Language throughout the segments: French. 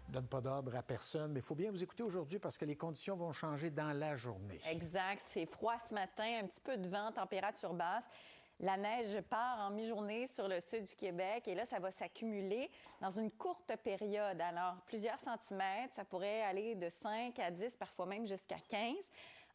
donne pas d'ordre à personne, mais il faut bien vous écouter aujourd'hui parce que les conditions vont changer dans la journée. Exact. C'est froid ce matin, un petit peu de vent, température basse. La neige part en mi-journée sur le sud du Québec et là, ça va s'accumuler dans une courte période. Alors, plusieurs centimètres, ça pourrait aller de 5 à 10, parfois même jusqu'à 15.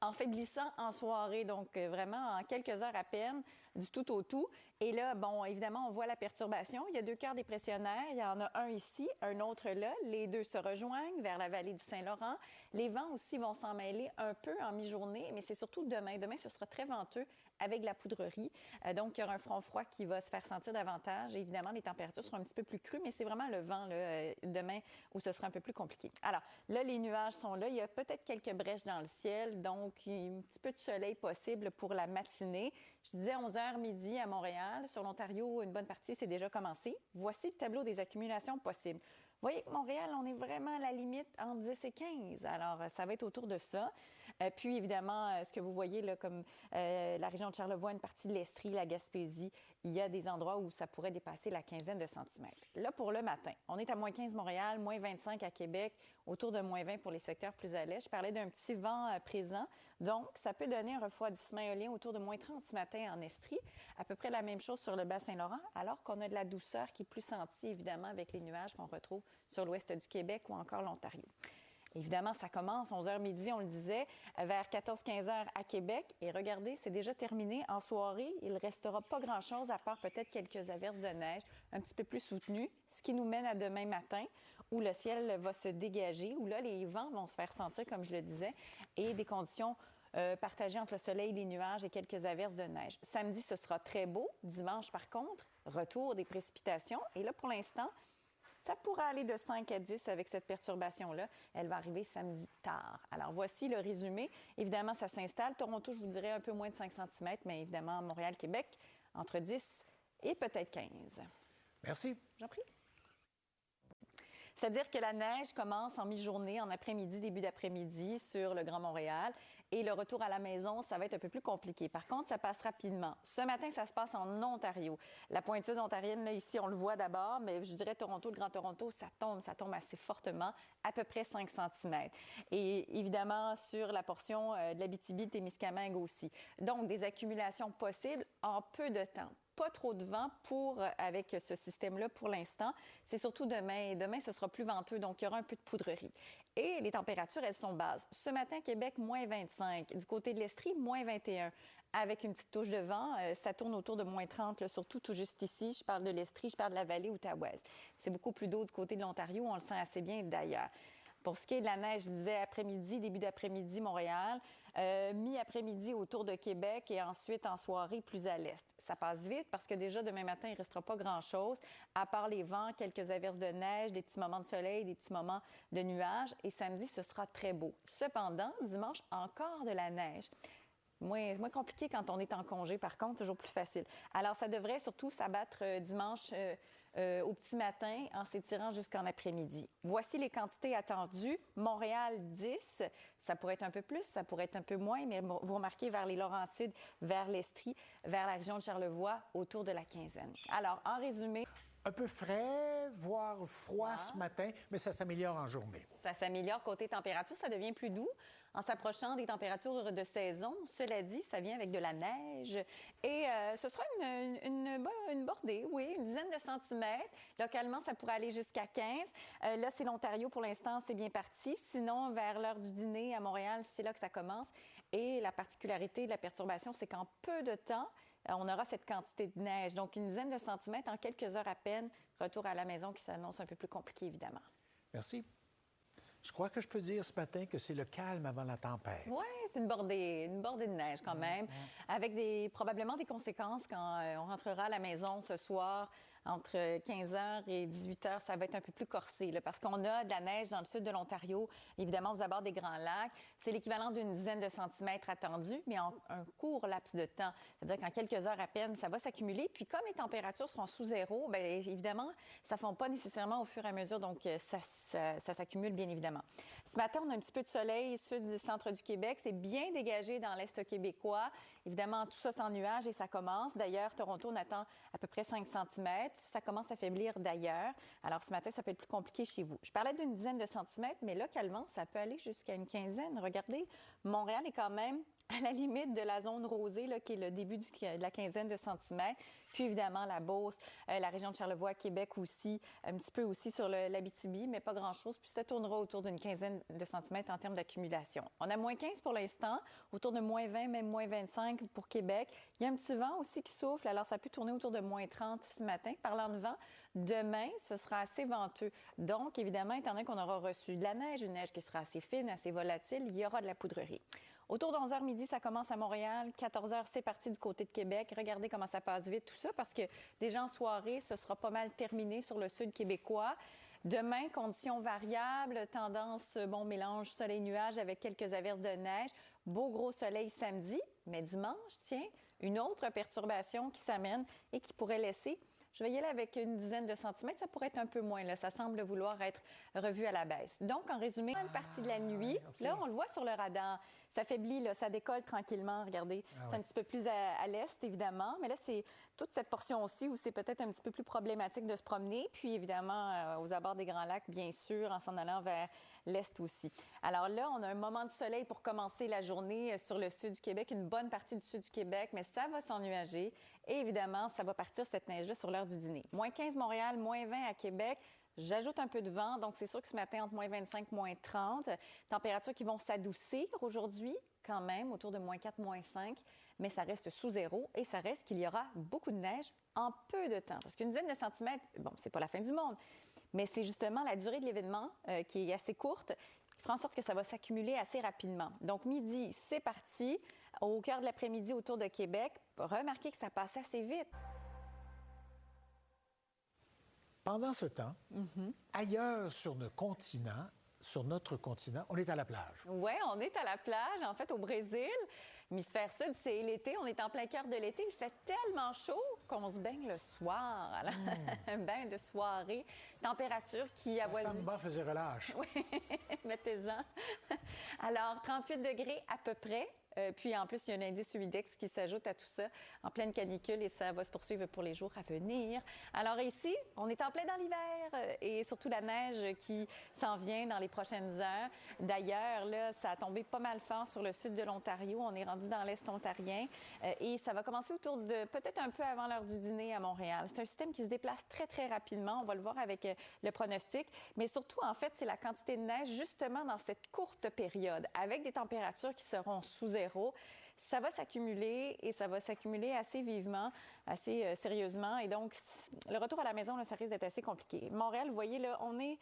En faiblissant en soirée, donc vraiment en quelques heures à peine, du tout au tout. Et là, bon, évidemment, on voit la perturbation. Il y a 2 cœurs dépressionnaires. Il y en a un ici, un autre là. Les deux se rejoignent vers la vallée du Saint-Laurent. Les vents aussi vont s'en mêler un peu en mi-journée, mais c'est surtout demain. Demain, ce sera très venteux avec la poudrerie. Donc, il y aura un front froid qui va se faire sentir davantage. Et évidemment, les températures seront un petit peu plus crues, mais c'est vraiment le vent là, demain où ce sera un peu plus compliqué. Alors, là, les nuages sont là. Il y a peut-être quelques brèches dans le ciel, donc un petit peu de soleil possible pour la matinée. Je disais 11h midi à Montréal. Sur l'Ontario, une bonne partie, c'est déjà commencé. Voici le tableau des accumulations possibles. Vous voyez, Montréal, on est vraiment à la limite entre 10 et 15. Alors, ça va être autour de ça. Puis, évidemment, ce que vous voyez là, comme la région de Charlevoix, une partie de l'Estrie, la Gaspésie, il y a des endroits où ça pourrait dépasser la quinzaine de centimètres. Là, pour le matin, on est à moins 15 Montréal, moins 25 à Québec, autour de moins 20 pour les secteurs plus à l'est. Je parlais d'un petit vent présent. Donc, ça peut donner un refroidissement éolien autour de moins 30 ce matin en Estrie. À peu près la même chose sur le Bas-Saint-Laurent, alors qu'on a de la douceur qui est plus sentie, évidemment, avec les nuages qu'on retrouve sur l'ouest du Québec ou encore l'Ontario. Évidemment, ça commence 11h midi, on le disait, vers 14-15 heures à Québec. Et regardez, c'est déjà terminé. En soirée, il ne restera pas grand-chose à part peut-être quelques averses de neige un petit peu plus soutenues, ce qui nous mène à demain matin où le ciel va se dégager, où là, les vents vont se faire sentir, comme je le disais, et des conditions partagées entre le soleil, les nuages et quelques averses de neige. Samedi, ce sera très beau. Dimanche, par contre, retour des précipitations. Et là, pour l'instant, ça pourrait aller de 5 à 10 avec cette perturbation-là. Elle va arriver samedi tard. Alors, voici le résumé. Évidemment, ça s'installe. Toronto, je vous dirais un peu moins de 5 cm, mais évidemment, Montréal, Québec, entre 10 et peut-être 15. Merci. J'en prie. C'est-à-dire que la neige commence en mi-journée, en après-midi, début d'après-midi sur le Grand Montréal. Et le retour à la maison, ça va être un peu plus compliqué. Par contre, ça passe rapidement. Ce matin, ça se passe en Ontario. La pointure ontarienne, là, ici, on le voit d'abord, mais je dirais Toronto, le Grand Toronto, ça tombe assez fortement, à peu près 5 cm. Et évidemment, sur la portion de l'Abitibi-Témiscamingue aussi. Donc, des accumulations possibles en peu de temps. Pas trop de vent avec ce système-là pour l'instant. C'est surtout demain. Demain, ce sera plus venteux, donc il y aura un peu de poudrerie. Et les températures, elles sont basses. Ce matin, Québec, moins 25. Du côté de l'Estrie, moins 21. Avec une petite touche de vent, ça tourne autour de moins 30, là, surtout tout juste ici. Je parle de l'Estrie, je parle de la vallée Outaouais. C'est beaucoup plus d'eau du côté de l'Ontario. On le sent assez bien d'ailleurs. Pour ce qui est de la neige, je disais après-midi, début d'après-midi, Montréal, mi-après-midi autour de Québec et ensuite en soirée plus à l'est. Ça passe vite parce que déjà demain matin, il ne restera pas grand-chose, à part les vents, quelques averses de neige, des petits moments de soleil, des petits moments de nuages. Et samedi, ce sera très beau. Cependant, dimanche, encore de la neige. Moins compliqué quand on est en congé, par contre, toujours plus facile. Alors, ça devrait surtout s'abattre dimanche au petit matin en s'étirant jusqu'en après-midi. Voici les quantités attendues. Montréal, 10. Ça pourrait être un peu plus, ça pourrait être un peu moins, mais vous remarquez vers les Laurentides, vers l'Estrie, vers la région de Charlevoix, autour de la quinzaine. Alors, en résumé... Un peu frais, voire froid ce matin, mais ça s'améliore en journée. Ça s'améliore côté température, ça devient plus doux en s'approchant des températures de saison. Cela dit, ça vient avec de la neige et ce sera une bordée, oui, une dizaine de centimètres. Localement, ça pourrait aller jusqu'à 15. Là, c'est l'Ontario pour l'instant, c'est bien parti. Sinon, vers l'heure du dîner à Montréal, c'est là que ça commence. Et la particularité de la perturbation, c'est qu'en peu de temps, on aura cette quantité de neige. Donc, une dizaine de centimètres en quelques heures à peine. Retour à la maison qui s'annonce un peu plus compliqué, évidemment. Merci. Je crois que je peux dire ce matin que c'est le calme avant la tempête. Oui, c'est une bordée de neige quand même, avec probablement des conséquences quand on rentrera à la maison ce soir entre 15h et 18h. Ça va être un peu plus corsé là, parce qu'on a de la neige dans le sud de l'Ontario, évidemment aux abords des Grands Lacs. C'est l'équivalent d'une dizaine de centimètres attendus, mais en un court laps de temps. C'est-à-dire qu'en quelques heures à peine, ça va s'accumuler. Puis comme les températures seront sous zéro, bien évidemment, ça ne fond pas nécessairement au fur et à mesure, donc ça s'accumule bien évidemment. Ce matin, on a un petit peu de soleil sud-centre du Québec. C'est bien dégagé dans l'Est québécois. Évidemment, tout ça sans nuages et ça commence. D'ailleurs, Toronto, on attend à peu près 5 cm. ça commence à faiblir d'ailleurs. Alors, ce matin, ça peut être plus compliqué chez vous. Je parlais d'une dizaine de centimètres, mais localement, ça peut aller jusqu'à une quinzaine. Regardez, Montréal est quand même à la limite de la zone rosée, là, qui est le début de la quinzaine de centimètres. Puis, évidemment, la Beauce, la région de Charlevoix, Québec aussi, un petit peu aussi sur l'Abitibi, mais pas grand-chose. Puis, ça tournera autour d'une quinzaine de centimètres en termes d'accumulation. On a moins 15 pour l'instant, autour de moins 20, même moins 25 pour Québec. Il y a un petit vent aussi qui souffle, alors ça peut tourner autour de moins 30 ce matin. Parlant de vent, demain, ce sera assez venteux. Donc, évidemment, étant donné qu'on aura reçu de la neige, une neige qui sera assez fine, assez volatile, il y aura de la poudrerie. Autour de 11h midi, ça commence à Montréal. 14h, c'est parti du côté de Québec. Regardez comment ça passe vite, tout ça, parce que déjà en soirée, ce sera pas mal terminé sur le sud québécois. Demain, conditions variables, tendance, mélange soleil-nuage avec quelques averses de neige. Beau gros soleil samedi, mais dimanche, tiens, une autre perturbation qui s'amène et qui pourrait laisser... Je vais y aller avec une dizaine de centimètres. Ça pourrait être un peu moins. Là. Ça semble vouloir être revu à la baisse. Donc, en résumé, une partie de la nuit, okay. Là, on le voit sur le radar. Ça faiblit, là, ça décolle tranquillement. Regardez, c'est un petit peu plus à l'est, évidemment. Mais là, c'est toute cette portion-ci où c'est peut-être un petit peu plus problématique de se promener. Puis, évidemment, aux abords des Grands Lacs, bien sûr, en s'en allant vers l'est aussi. Alors là, on a un moment de soleil pour commencer la journée sur le sud du Québec, une bonne partie du sud du Québec, mais ça va s'ennuager. Et évidemment, ça va partir cette neige-là sur l'heure du dîner. Moins 15 Montréal, moins 20 à Québec. J'ajoute un peu de vent, donc c'est sûr que ce matin, entre moins 25 et moins 30, températures qui vont s'adoucir aujourd'hui, quand même, autour de moins 4, moins 5, mais ça reste sous zéro et ça reste qu'il y aura beaucoup de neige en peu de temps. Parce qu'une dizaine de centimètres, bon, c'est pas la fin du monde, mais c'est justement la durée de l'événement qui est assez courte, qui fera en sorte que ça va s'accumuler assez rapidement. Donc, midi, c'est parti. Au cœur de l'après-midi, autour de Québec, remarquez que ça passe assez vite. Pendant ce temps, ailleurs sur notre continent, on est à la plage. Oui, on est à la plage. En fait, au Brésil, hémisphère sud, c'est l'été. On est en plein cœur de l'été. Il fait tellement chaud qu'on se baigne le soir. Alors, un bain de soirée. Température qui avoisine... La samba faisait relâche. Oui, mettez-en. Alors, 38 degrés à peu près. Puis, en plus, il y a un indice humidex qui s'ajoute à tout ça en pleine canicule et ça va se poursuivre pour les jours à venir. Alors ici, on est en plein dans l'hiver et surtout la neige qui s'en vient dans les prochaines heures. D'ailleurs, là, ça a tombé pas mal fort sur le sud de l'Ontario. On est rendu dans l'Est ontarien et ça va commencer autour de peut-être un peu avant l'heure du dîner à Montréal. C'est un système qui se déplace très, très rapidement. On va le voir avec le pronostic. Mais surtout, en fait, c'est la quantité de neige justement dans cette courte période avec des températures qui seront sous zéro. Ça va s'accumuler et ça va s'accumuler assez vivement, assez sérieusement. Et donc, le retour à la maison, là, ça risque d'être assez compliqué. Montréal, vous voyez, là, on est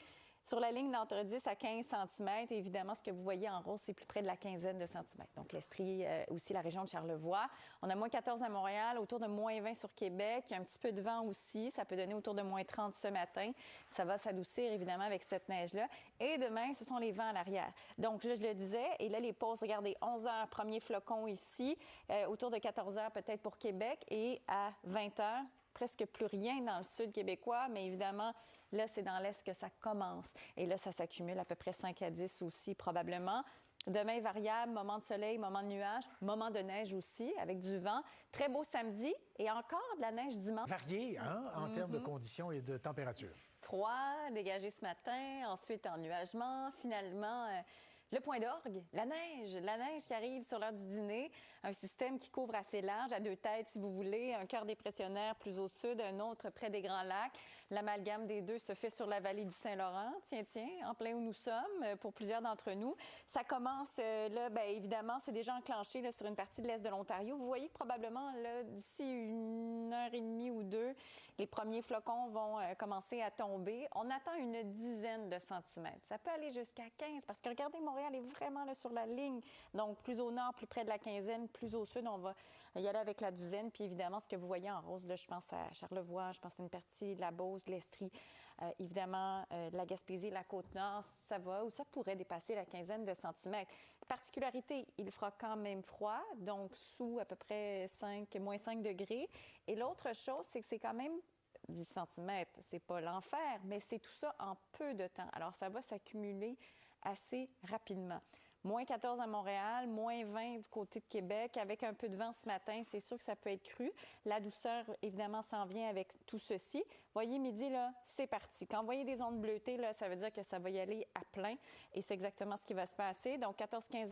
sur la ligne d'entre 10 à 15 cm. Et évidemment, ce que vous voyez en rose, c'est plus près de la quinzaine de centimètres. Donc, l'Estrie, aussi la région de Charlevoix. On a moins 14 à Montréal, autour de moins 20 sur Québec. Il y a un petit peu de vent aussi. Ça peut donner autour de moins 30 ce matin. Ça va s'adoucir, évidemment, avec cette neige-là. Et demain, ce sont les vents à l'arrière. Donc, là, je le disais. Et là, les pauses, regardez, 11 h, premier flocon ici. Autour de 14 h peut-être pour Québec. Et à 20 h, presque plus rien dans le sud québécois, mais évidemment, là, c'est dans l'est que ça commence. Et là, ça s'accumule à peu près 5 à 10 aussi, probablement. Demain, variable, moment de soleil, moment de nuage, moment de neige aussi, avec du vent. Très beau samedi et encore de la neige dimanche. Varié, hein, en termes de conditions et de température. Froid, dégagé ce matin, ensuite ennuagement, finalement... le point d'orgue, la neige qui arrive sur l'heure du dîner, un système qui couvre assez large, à deux têtes si vous voulez, un cœur dépressionnaire plus au sud, un autre près des Grands Lacs. L'amalgame des deux se fait sur la vallée du Saint-Laurent, tiens, en plein où nous sommes, pour plusieurs d'entre nous. Ça commence, là, bien évidemment, c'est déjà enclenché là, sur une partie de l'est de l'Ontario. Vous voyez que probablement, là, d'ici 1h30 ou 2, les premiers flocons vont commencer à tomber. On attend une dizaine de centimètres. Ça peut aller jusqu'à 15 parce que regardez, Montréal est vraiment là sur la ligne. Donc, plus au nord, plus près de la quinzaine, plus au sud, on va y aller avec la dizaine. Puis évidemment, ce que vous voyez en rose, là, je pense à Charlevoix, je pense à une partie de la Beauce, de l'Estrie, évidemment, la Gaspésie, la Côte-Nord, ça va ou ça pourrait dépasser la quinzaine de centimètres. Particularité, il fera quand même froid, donc sous à peu près moins 5 degrés. Et l'autre chose, c'est que c'est quand même 10 cm. C'est pas l'enfer, mais c'est tout ça en peu de temps. Alors, ça va s'accumuler assez rapidement. Moins 14 à Montréal, moins 20 du côté de Québec. Avec un peu de vent ce matin, c'est sûr que ça peut être cru. La douceur, évidemment, s'en vient avec tout ceci. Voyez, midi, là, c'est parti. Quand vous voyez des ondes bleutées, là, ça veut dire que ça va y aller à plein. Et c'est exactement ce qui va se passer. Donc, 14-15